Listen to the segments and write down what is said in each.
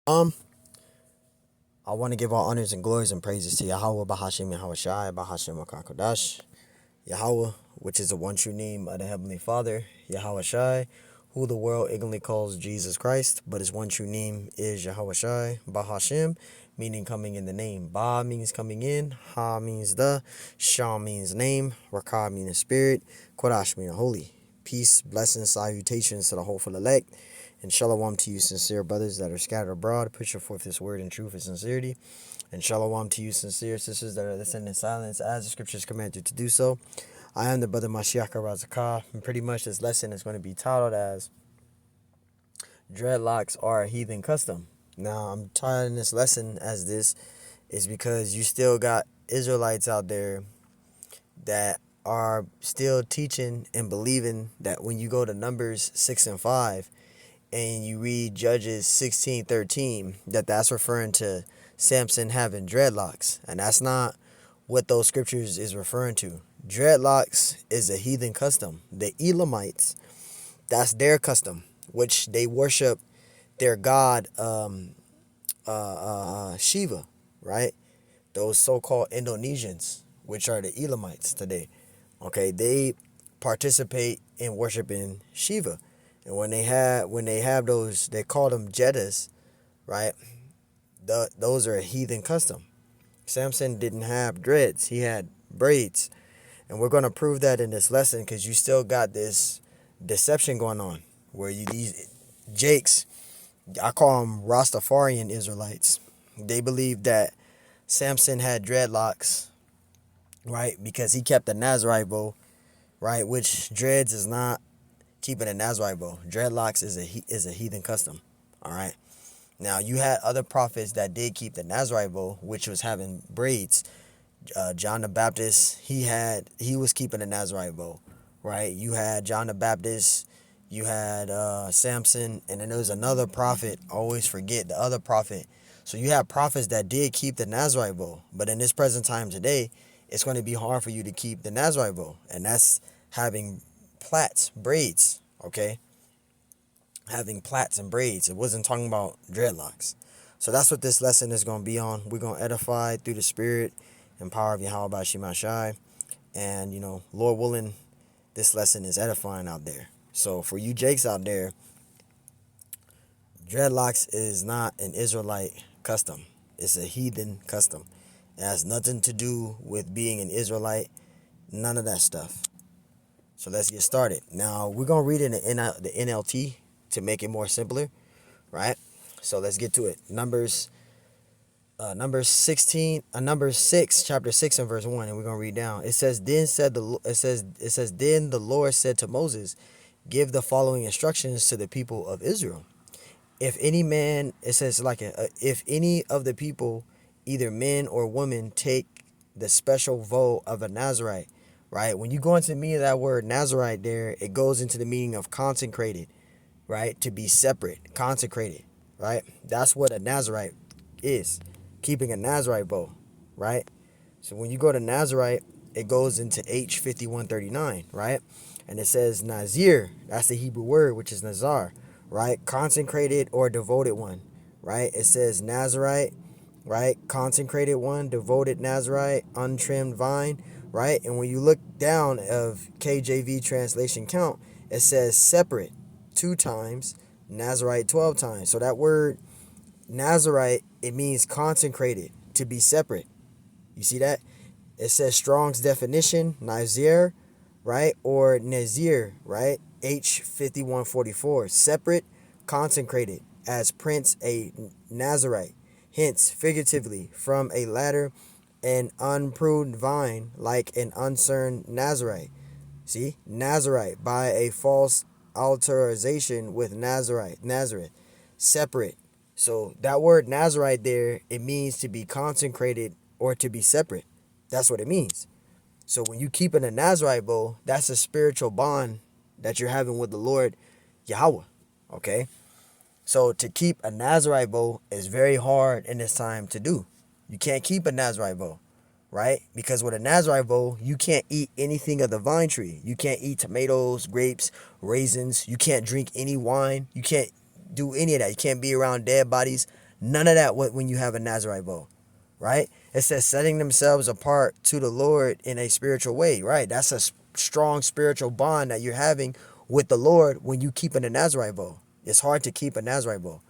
I want to give all honors and glories and praises to Yahweh, Bahashim Yahweh Shai, Bahashim Kodash, Yahweh, which is the one true name of the Heavenly Father, Yahweh Shai, who the world ignorantly calls Jesus Christ, but his one true name is Yahweh Shai, Bahashim, meaning coming in the name. Ba means coming in, Ha means the, Shah means name, Rakah means spirit, Kodash means holy. Peace, blessings, salutations to the hopeful elect, and shalom to you sincere brothers that are scattered abroad, pushing forth this word in truth and sincerity. And shalom to you sincere sisters that are listening in silence as the scriptures command you to do so. I am the brother Mashiach Razakah, and pretty much this lesson is going to be titled as Dreadlocks are a heathen custom. Now, I'm titling this lesson as this is because you still got Israelites out there that are still teaching and believing that when you go to Numbers 6 and 5 and you read Judges 16:13, that's referring to Samson having dreadlocks. And that's not what those scriptures is referring to. Dreadlocks is a heathen custom. The Elamites, that's their custom, which they worship their god Shiva, right? Those so-called Indonesians, which are the Elamites today. Okay, they participate in worshiping Shiva. And when they have those, they call them Jeddas, right? Those are a heathen custom. Samson didn't have dreads; he had braids, and we're gonna prove that in this lesson because you still got this deception going on where these Jakes, I call them Rastafarian Israelites. They believe that Samson had dreadlocks, right? Because he kept the Nazarite vow, right? Which dreads is not keeping a Nazarite vow. Dreadlocks is a heathen custom. All right. Now you had other prophets that did keep the Nazarite vow, which was having braids. John the Baptist, he was keeping the Nazarite vow, right? You had John the Baptist, you had Samson, and then there was another prophet. I always forget the other prophet. So you have prophets that did keep the Nazarite vow, but in this present time today, it's going to be hard for you to keep the Nazarite vow, and that's having plaits, braids, okay? Having plaits and braids. It wasn't talking about dreadlocks. So that's what this lesson is going to be on. We're going to edify through the spirit and power of Yahweh Bashima Shai. And, Lord willing, this lesson is edifying out there. So for you Jakes out there, dreadlocks is not an Israelite custom. It's a heathen custom. It has nothing to do with being an Israelite. None of that stuff. So let's get started. Now, we're going to read in the NLT to make it more simpler, right? So let's get to it. Numbers 16, Numbers 6, chapter 6 and verse 1, and we're going to read down. It says, then the Lord said to Moses, give the following instructions to the people of Israel. If any man, it says if any of the people, either men or women, take the special vow of a Nazarite, right? When you go into the meaning of that word Nazarite there, it goes into the meaning of consecrated, right? To be separate, consecrated, right? That's what a Nazarite is, keeping a Nazarite vow, right? So when you go to Nazarite, it goes into H5139, right? And it says Nazir, that's the Hebrew word, which is Nazar, right? Consecrated or devoted one, right? It says Nazarite, right? Consecrated one, devoted Nazarite, untrimmed vine, right? And when you look down of KJV translation count, it says separate 2 times, Nazarite 12 times. So that word Nazarite, it means consecrated, to be separate. You see that? It says Strong's definition, Nazir, right? Or Nazir, right? H5144, separate, consecrated, as Prince a Nazarite. Hence, figuratively, from a ladder, an unpruned vine, like an uncerned Nazarite. See? Nazarite, by a false alteration with Nazareth. Separate. So that word Nazarite there, it means to be consecrated or to be separate. That's what it means. So when you keep in a Nazarite vow, that's a spiritual bond that you're having with the Lord Yahweh. Okay? So to keep a Nazarite vow is very hard in this time to do. You can't keep a Nazarite vow, right? Because with a Nazarite vow, you can't eat anything of the vine tree. You can't eat tomatoes, grapes, raisins. You can't drink any wine. You can't do any of that. You can't be around dead bodies. None of that when you have a Nazarite vow, right? It says setting themselves apart to the Lord in a spiritual way, right? That's a strong spiritual bond that you're having with the Lord when you keep in a Nazarite vow. It's hard to keep a Nazarite vow.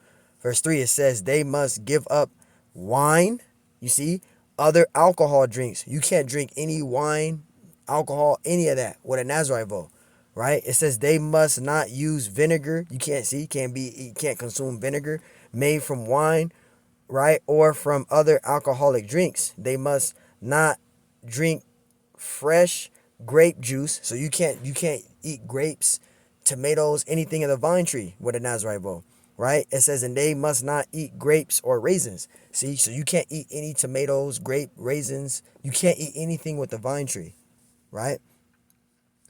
Verse 3, it says they must give up wine, you see, other alcohol drinks. You can't drink any wine, alcohol, any of that with a Nazarite vow, right? It says they must not use vinegar. You can't consume vinegar made from wine, right? Or from other alcoholic drinks. They must not drink fresh grape juice. So you can't eat grapes, tomatoes, anything of the vine tree with a Nazarite vow, right? It says, and they must not eat grapes or raisins. See, so you can't eat any tomatoes, grape, raisins. You can't eat anything with the vine tree, right?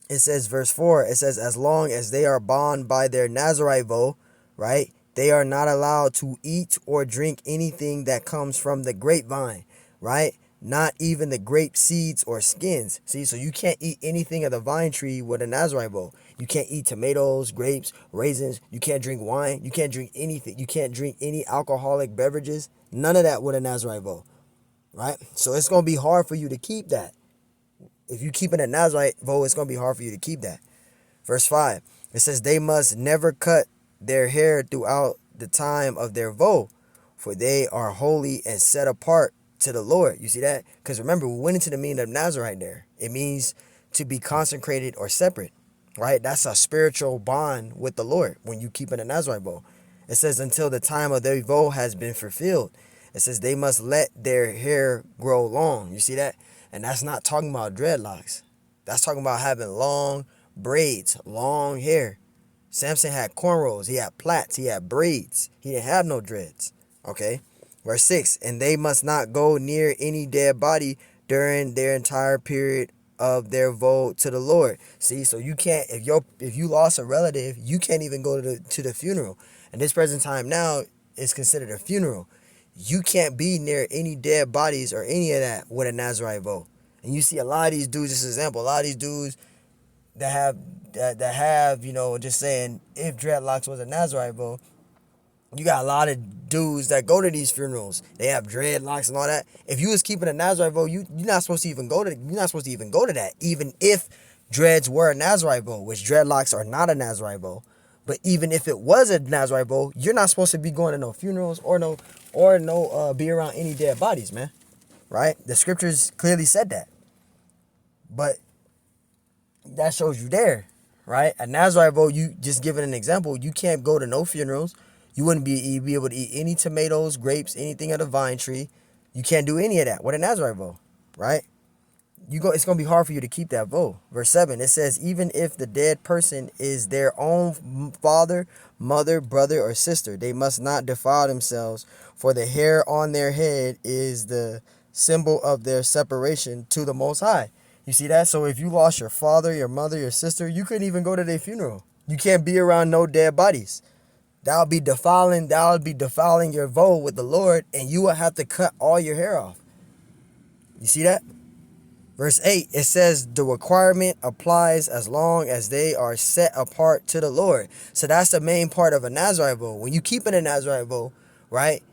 It says, verse 4, it says, as long as they are bound by their Nazarite vow, right, they are not allowed to eat or drink anything that comes from the grapevine, right? Not even the grape seeds or skins. See, so you can't eat anything of the vine tree with a Nazarite vow. You can't eat tomatoes, grapes, raisins. You can't drink wine. You can't drink anything. You can't drink any alcoholic beverages. None of that with a Nazarite vow, right? So it's going to be hard for you to keep that. If you keep in a Nazarite vow, it's going to be hard for you to keep that. Verse 5, it says they must never cut their hair throughout the time of their vow, for they are holy and set apart to the Lord. You see that? Because remember, we went into the meaning of Nazarite there. It means to be consecrated or separate, right? That's a spiritual bond with the Lord when you keep in a Nazarite vow. It says until the time of their vow has been fulfilled. It says they must let their hair grow long. You see that? And that's not talking about dreadlocks. That's talking about having long braids, long hair. Samson had cornrows. He had plaits. He had braids. He didn't have no dreads. Okay. Verse 6, and they must not go near any dead body during their entire period of their vow to the Lord. See, so you can't, if you lost a relative, you can't even go to the funeral. And this present time now is considered a funeral. You can't be near any dead bodies or any of that with a Nazarite vow. And you see a lot of these dudes, this example, a lot of these dudes that have, you know, just saying if dreadlocks was a Nazarite vow, you got a lot of dudes that go to these funerals. They have dreadlocks and all that. If you was keeping a Nazarite vow, you're not supposed to even go to that. Even if dreads were a Nazarite vow, which dreadlocks are not a Nazarite vow. But even if it was a Nazarite vow, you're not supposed to be going to no funerals or be around any dead bodies, man. Right? The scriptures clearly said that. But that shows you there, right? A Nazarite vow, you just giving an example, you can't go to no funerals. You wouldn't be able to eat any tomatoes, grapes, anything of the vine tree. You can't do any of that with a Nazarite vow, right? It's going to be hard for you to keep that vow. Verse 7, it says, even if the dead person is their own father, mother, brother, or sister, they must not defile themselves, for the hair on their head is the symbol of their separation to the Most High. You see that? So if you lost your father, your mother, your sister, you couldn't even go to their funeral. You can't be around no dead bodies. That would be defiling your vow with the Lord, and you will have to cut all your hair off. You see that? Verse 8, it says the requirement applies as long as they are set apart to the Lord. So that's the main part of a Nazarite vow. When you keep in a Nazarite vow, right,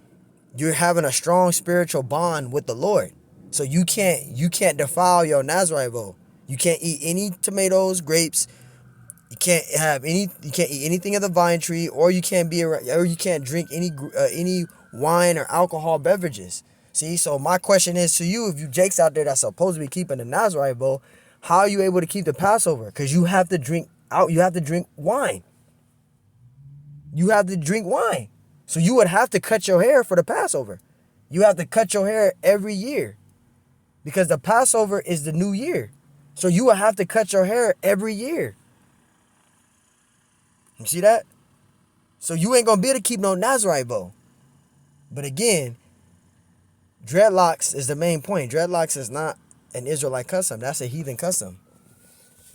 you're having a strong spiritual bond with the Lord. So you can't defile your Nazarite vow. You can't eat any tomatoes, grapes. You can't eat anything of the vine tree, or you can't drink any wine or alcohol beverages. See, so my question is to you, if you jakes out there that's supposed to be keeping the Nazarite vow, how are you able to keep the Passover? Because you have to drink wine. You have to drink wine. So you would have to cut your hair for the Passover. You have to cut your hair every year. Because the Passover is the new year. So you would have to cut your hair every year. You see that? So you ain't going to be able to keep no Nazarite vow. But again, dreadlocks is the main point. Dreadlocks is not an Israelite custom. That's a heathen custom.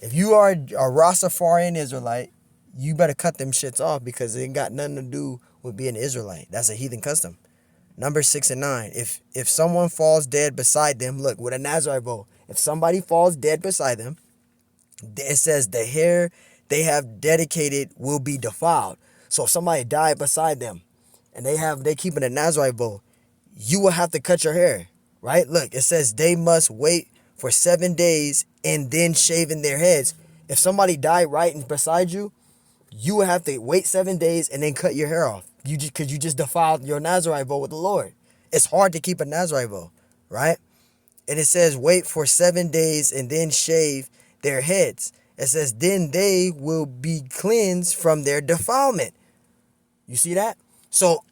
If you are a Rastafarian Israelite, you better cut them shits off because it ain't got nothing to do with being an Israelite. That's a heathen custom. Numbers 6 and 9. If someone falls dead beside them, look, with a Nazarite vow, if somebody falls dead beside them, it says the hair they have dedicated will be defiled. So if somebody died beside them, and they keeping a Nazarite vow, you will have to cut your hair, right? Look, it says they must wait for 7 days and then shaving their heads. If somebody died right beside you, you would have to wait 7 days and then cut your hair off. Because you just defiled your Nazarite vow with the Lord. It's hard to keep a Nazarite vow, right? And it says wait for 7 days and then shave their heads. It says then they will be cleansed from their defilement. You see that? So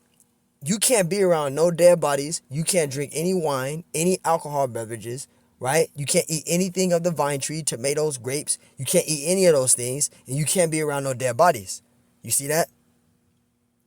you can't be around no dead bodies. You can't drink any wine, any alcohol beverages, right? You can't eat anything of the vine tree, tomatoes, grapes. You can't eat any of those things, and you can't be around no dead bodies. You see that?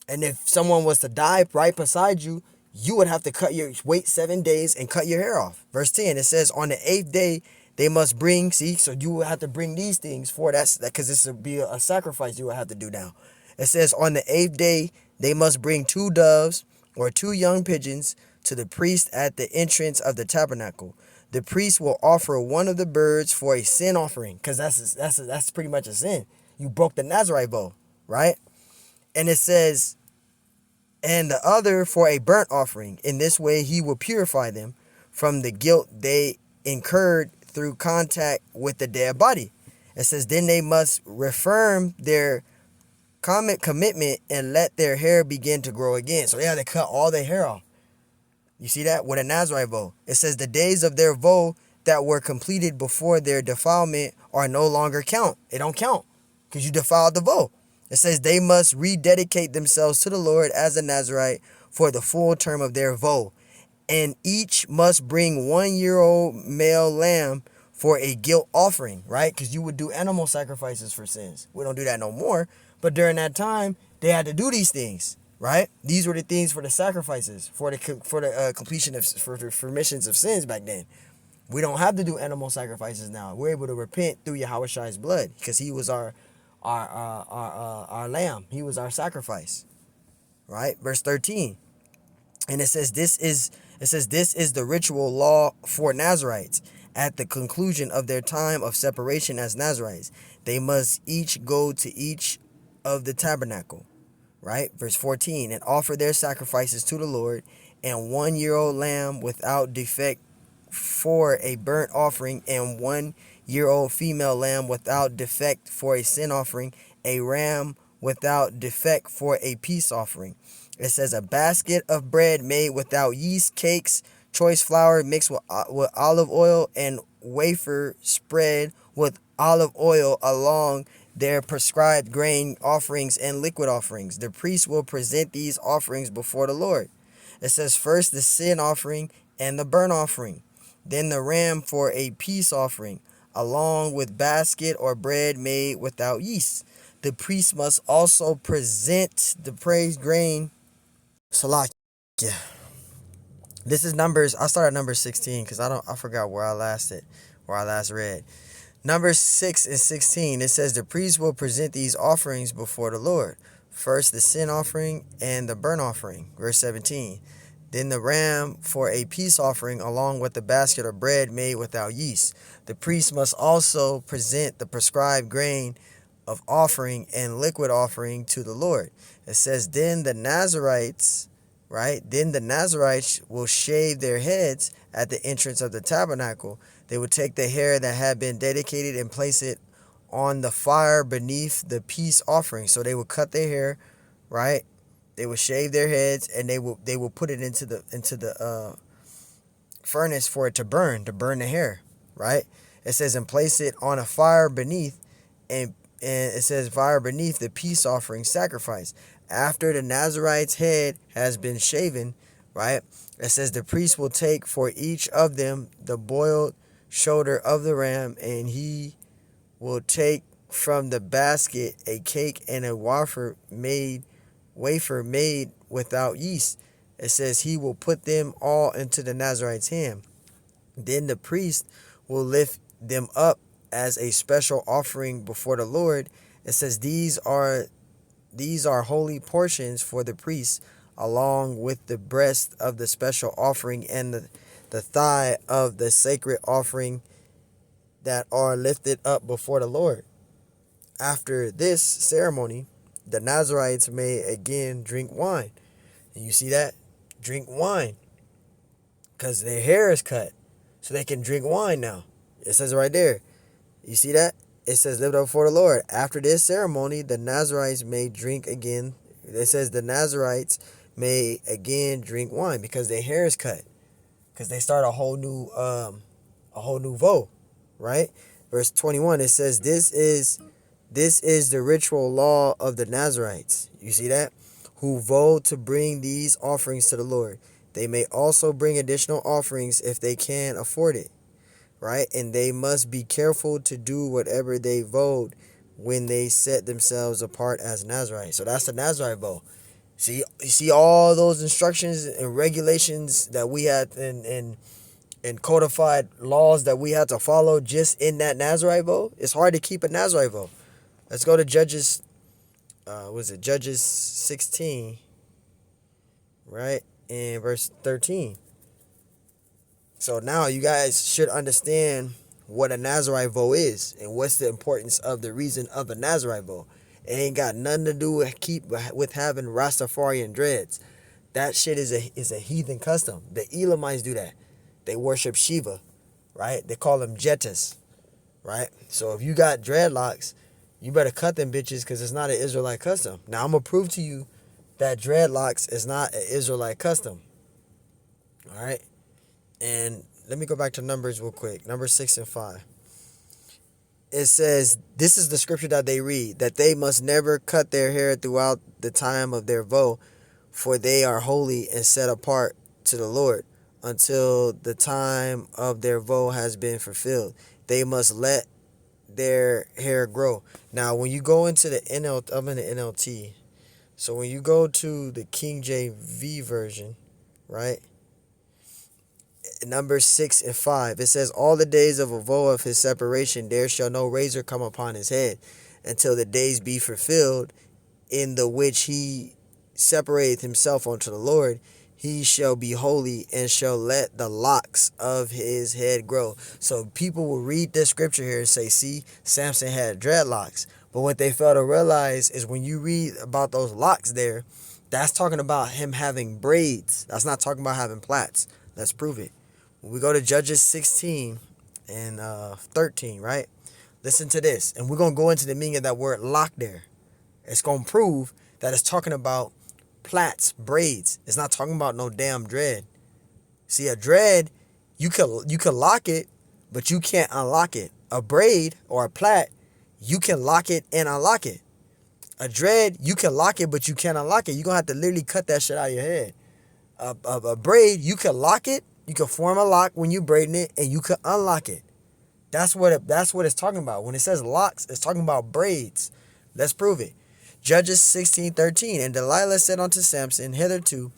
And if someone was to die right beside you, you would have to wait 7 days and cut your hair off. Verse 10, it says, on the 8th day, they must bring, see, so you would have to bring these things for that, because this would be a sacrifice you would have to do now. It says, on the 8th day, they must bring 2 doves or 2 young pigeons to the priest at the entrance of the tabernacle. The priest will offer one of the birds for a sin offering, because that's pretty much a sin. You broke the Nazarite vow, right? And it says, and the other for a burnt offering. In this way, he will purify them from the guilt they incurred through contact with the dead body. It says, then they must reaffirm their commitment and let their hair begin to grow again. So they have to cut all their hair off. You see that? With a Nazarite vow. It says the days of their vow that were completed before their defilement are no longer count. It don't count because you defiled the vow. It says they must rededicate themselves to the Lord as a Nazarite for the full term of their vow. And each must bring 1-year-old male lamb for a guilt offering, right? Because you would do animal sacrifices for sins. We don't do that no more. But during that time, they had to do these things, right? These were the things for the sacrifices, for the completion of for remissions of sins back then. We don't have to do animal sacrifices now. We're able to repent through Yahweh's blood because he was our lamb. He was our sacrifice, right? Verse 13, and it says this is the ritual law for Nazarites. At the conclusion of their time of separation as Nazarites, they must each go to each of the tabernacle, right? Verse 14, and offer their sacrifices to the Lord, and 1-year-old lamb without defect for a burnt offering, and 1-year-old female lamb without defect for a sin offering, a ram without defect for a peace offering. It says a basket of bread made without yeast, cakes, choice flour mixed with olive oil, and wafer spread with olive oil along their prescribed grain offerings and liquid offerings. The priest will present these offerings before the Lord. It says first the sin offering and the burnt offering, then the ram for a peace offering, along with basket or bread made without yeast. The priest must also present the praised grain. Salakia. This is Numbers. I started at number 16 because I forgot where I last read. Numbers 6 and 16. It says the priest will present these offerings before the Lord. First the sin offering and the burnt offering. Verse 17. Then the ram for a peace offering along with the basket of bread made without yeast. The priest must also present the prescribed grain of offering and liquid offering to the Lord. It says then the Nazarites, right? Then the Nazarites will shave their heads at the entrance of the tabernacle. They would take the hair that had been dedicated and place it on the fire beneath the peace offering. So they would cut their hair, right? They would shave their heads, and they will put it into the furnace for it to burn the hair, right? It says and place it on a fire beneath, and it says fire beneath the peace offering sacrifice. After the Nazarite's head has been shaven, right? It says the priest will take for each of them the boiled shoulder of the ram, and he will take from the basket a cake and a wafer made without yeast. It says he will put them all into the Nazarite's hand. Then the priest will lift them up as a special offering before the Lord. It says these are holy portions for the priest, along with the breast of the special offering and the thigh of the sacred offering that are lifted up before the Lord. After this ceremony, the Nazarites may again drink wine. And you see that? Drink wine. Because their hair is cut. So they can drink wine now. It says it right there. You see that? It says, live up before the Lord. After this ceremony, the Nazarites may drink again. It says the Nazarites may again drink wine because their hair is cut. Because they start a whole new vow, right? Verse 21, it says, this is the ritual law of the Nazarites. You see that? Who vow to bring these offerings to the Lord. They may also bring additional offerings if they can afford it, right? And they must be careful to do whatever they vowed when they set themselves apart as Nazarites. So that's the Nazarite vow. See, you see all those instructions and regulations that we had and codified laws that we had to follow just in that Nazarite vow. It's hard to keep a Nazarite vow. Let's go to Judges. Judges 16, right? And verse 13. So now you guys should understand what a Nazarite vow is and what's the importance of the reason of a Nazarite vow. It ain't got nothing to do with having Rastafarian dreads. That shit is a heathen custom. The Elamites do that. They worship Shiva, right? They call them Jettas, right? So if you got dreadlocks, you better cut them bitches because it's not an Israelite custom. Now I'm gonna prove to you that dreadlocks is not an Israelite custom. All right, and let me go back to Numbers real quick. Numbers 6 and 5. It says, this is the scripture that they read, that they must never cut their hair throughout the time of their vow, for they are holy and set apart to the Lord until the time of their vow has been fulfilled. They must let their hair grow. Now, when you go into the I'm in the NLT. So when you go to the King James version, right? Numbers 6 and 5, it says, all the days of a vow of his separation, there shall no razor come upon his head until the days be fulfilled in the which he separateth himself unto the Lord. He shall be holy and shall let the locks of his head grow. So people will read this scripture here and say, see, Samson had dreadlocks. But what they fail to realize is when you read about those locks there, that's talking about him having braids. That's not talking about having plaits. Let's prove it. When we go to Judges 16 and 13, right? Listen to this. And we're going to go into the meaning of that word lock there. It's going to prove that it's talking about plaits, braids. It's not talking about no damn dread. See, a dread, you could lock it, but you can't unlock it. A braid or a plait, you can lock it and unlock it. A dread, you can lock it, but you can't unlock it. You're going to have to literally cut that shit out of your head. A braid, you can lock it, you can form a lock when you're braiding it, and you can unlock it. That's what it's talking about. When it says locks, it's talking about braids. Let's prove it. Judges 16:13. And Delilah said unto Samson, hitherto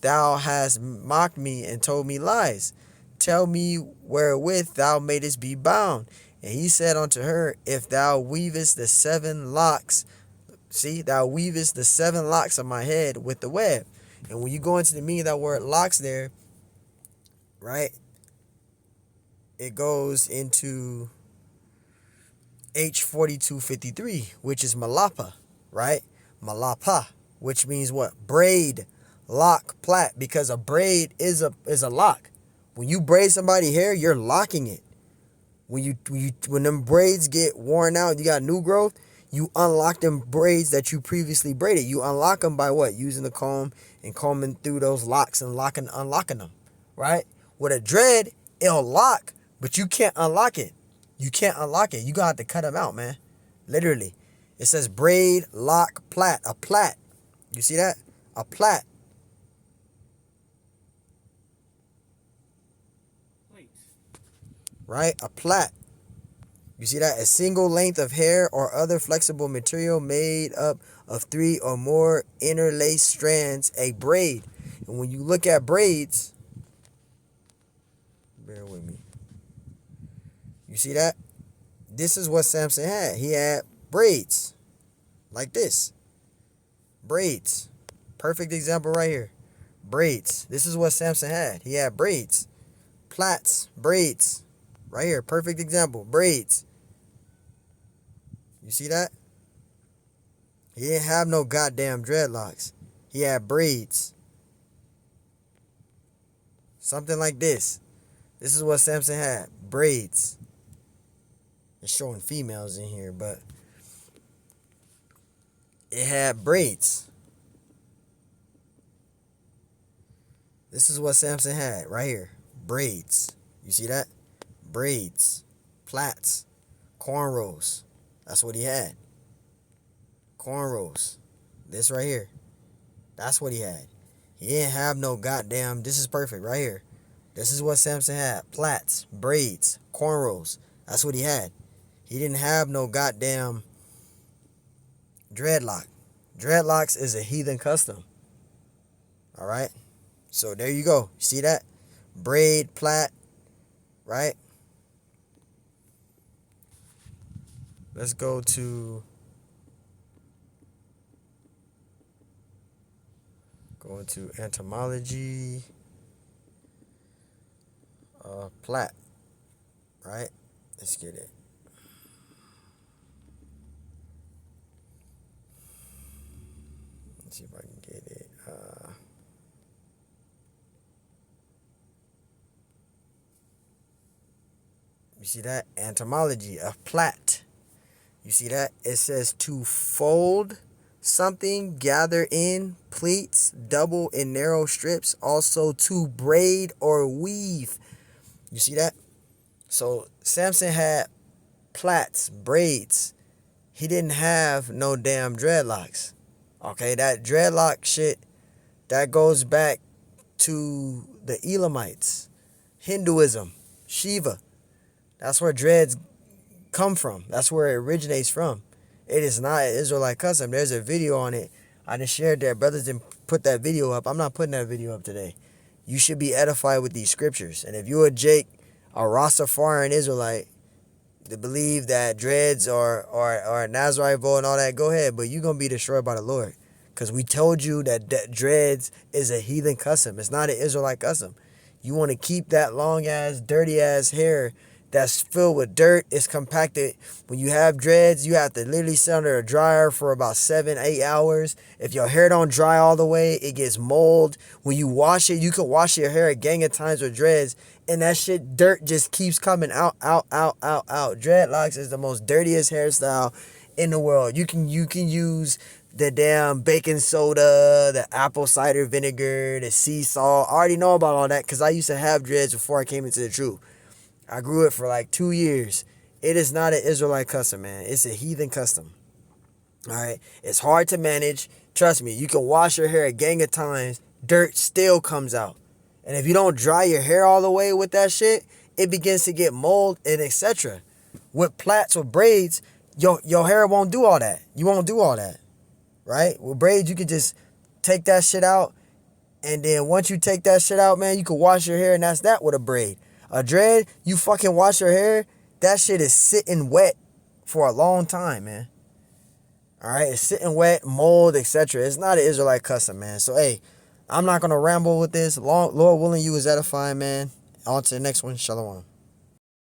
thou hast mocked me and told me lies. Tell me wherewith thou madest be bound. And he said unto her, if thou weavest the 7 locks, see, thou weavest the 7 locks of my head with the web. And when you go into the meaning of that word locks there, right, it goes into H4253, which is malapa, right? Malapa, which means what? Braid, lock, plait, because a braid is a lock. When you braid somebody's hair, you're locking it. When them braids get worn out, you got new growth, you unlock them braids that you previously braided. You unlock them by what? Using the comb and combing through those locks and unlocking them, right? With a dread, it'll lock, but you can't unlock it. You can't unlock it. You gonna have to cut them out, man. Literally. It says braid, lock, plait. A plait. You see that? A plait. Right? A plait. You see that? A single length of hair or other flexible material made up of 3 or more interlaced strands, a braid. And when you look at braids, bear with me. You see that? This is what Samson had. He had braids. Like this. Braids. Perfect example right here. Braids. This is what Samson had. He had braids. Plaits. Braids. Right here. Perfect example. Braids. You see that? He didn't have no goddamn dreadlocks. He had braids. Something like this. This is what Samson had. Braids. It's showing females in here, but it had braids. This is what Samson had right here. Braids. You see that? Braids. Plaits. Cornrows. That's what he had. Cornrows. This right here. That's what he had. He didn't have no goddamn... This is perfect right here. This is what Samson had. Plaits. Braids. Cornrows. That's what he had. He didn't have no goddamn dreadlock. Dreadlocks is a heathen custom. Alright? So there you go. See that? Braid, plait, right? Let's go to entomology. Plait, right? Let's get it. Let's see if I can get it. You see that? Entomology of plait. You see that? It says to fold something, gather in pleats, double in narrow strips, also to braid or weave. You see that? So Samson had plaits, braids. He didn't have no damn dreadlocks. Okay, that dreadlock shit, that goes back to the Elamites, Hinduism, Shiva. That's where dreads come from. That's where it originates from. It is not an Israelite custom. There's a video on it. I just shared that. Brothers didn't put that video up. I'm not putting that video up today. You should be edified with these scriptures. And if you're a Jake, a Rastafarian Israelite, to believe that dreads or Nazarite vote and all that, go ahead. But you're going to be destroyed by the Lord. Because we told you that dreads is a heathen custom. It's not an Israelite custom. You want to keep that long-ass, dirty-ass hair that's filled with dirt. It's compacted. When you have dreads, you have to literally sit under a dryer for about 7-8 hours. If your hair don't dry all the way, it gets mold. When you wash it, you can wash your hair a gang of times with dreads, and that shit, dirt just keeps coming out. Dreadlocks is the most dirtiest hairstyle in the world. You can use the damn baking soda, the apple cider vinegar, the sea salt. I already know about all that because I used to have dreads before I came into the truth. I grew it for like 2 years. It is not an Israelite custom, man. It's a heathen custom. All right? It's hard to manage. Trust me, you can wash your hair a gang of times. Dirt still comes out. And if you don't dry your hair all the way with that shit, it begins to get mold and etc. With plaits or braids, your hair won't do all that. You won't do all that. Right? With braids, you can just take that shit out. And then once you take that shit out, man, you can wash your hair, and that's that with a braid. A dread, you fucking wash your hair, that shit is sitting wet for a long time, man. Alright, it's sitting wet, mold, etc. It's not an Israelite custom, man. So, hey, I'm not going to ramble with this. Lord willing, you was edifying, man. On to the next one. Shalom.